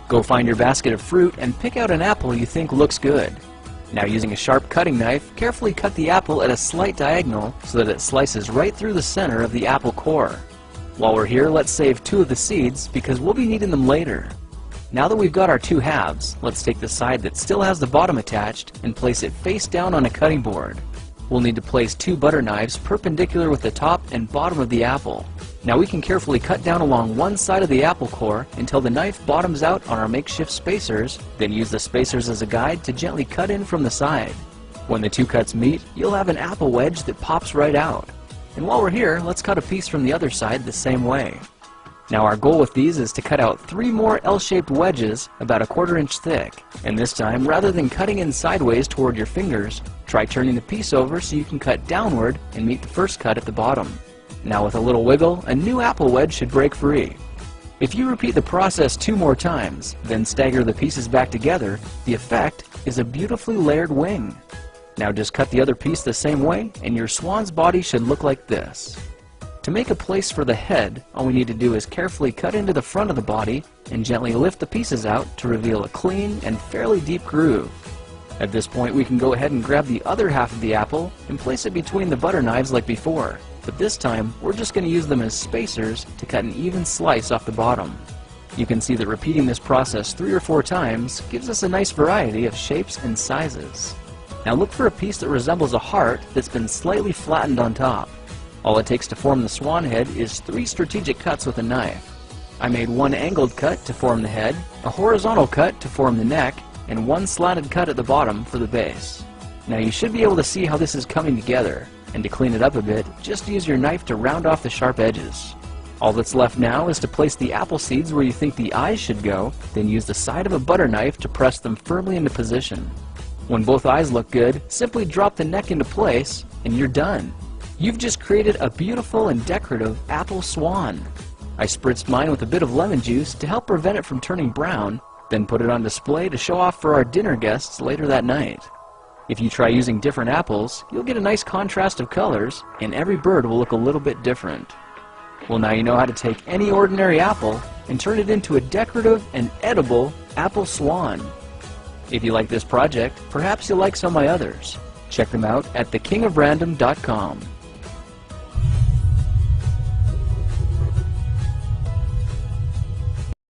Go find your basket of fruit and pick out an apple you think looks good. Now, using a sharp cutting knife, carefully cut the apple at a slight diagonal so that it slices right through the center of the apple core. While we're here, let's save 2 of the seeds because we'll be needing them later. Now that we've got our 2 halves, let's take the side that still has the bottom attached and place it face down on a cutting board. We'll need to place 2 butter knives perpendicular with the top and bottom of the apple. Now we can carefully cut down along one side of the apple core until the knife bottoms out on our makeshift spacers, then use the spacers as a guide to gently cut in from the side. When the 2 cuts meet, you'll have an apple wedge that pops right out. And while we're here, let's cut a piece from the other side the same way. Now our goal with these is to cut out 3 more L-shaped wedges about 1/4 inch thick. And this time, rather than cutting in sideways toward your fingers, try turning the piece over so you can cut downward and meet the first cut at the bottom. Now with a little wiggle, a new apple wedge should break free. If you repeat the process 2 more times, then stagger the pieces back together, the effect is a beautifully layered wing. Now just cut the other piece the same way, and your swan's body should look like this. To make a place for the head, all we need to do is carefully cut into the front of the body and gently lift the pieces out to reveal a clean and fairly deep groove. At this point, we can go ahead and grab the other half of the apple and place it between the butter knives like before. But this time, we're just going to use them as spacers to cut an even slice off the bottom. You can see that repeating this process 3 or 4 times gives us a nice variety of shapes and sizes. Now look for a piece that resembles a heart that's been slightly flattened on top. All it takes to form the swan head is 3 strategic cuts with a knife. I made 1 angled cut to form the head, a horizontal cut to form the neck, and 1 slanted cut at the bottom for the base. Now you should be able to see how this is coming together. And to clean it up a bit, just use your knife to round off the sharp edges. All that's left now is to place the apple seeds where you think the eyes should go, then use the side of a butter knife to press them firmly into position. When both eyes look good, simply drop the neck into place, and you're done. You've just created a beautiful and decorative apple swan. I spritzed mine with a bit of lemon juice to help prevent it from turning brown, then put it on display to show off for our dinner guests later that night. If you try using different apples, you'll get a nice contrast of colors, and every bird will look a little bit different. Well, now you know how to take any ordinary apple and turn it into a decorative and edible apple swan. If you like this project, perhaps you'll like some of my others. Check them out at thekingofrandom.com.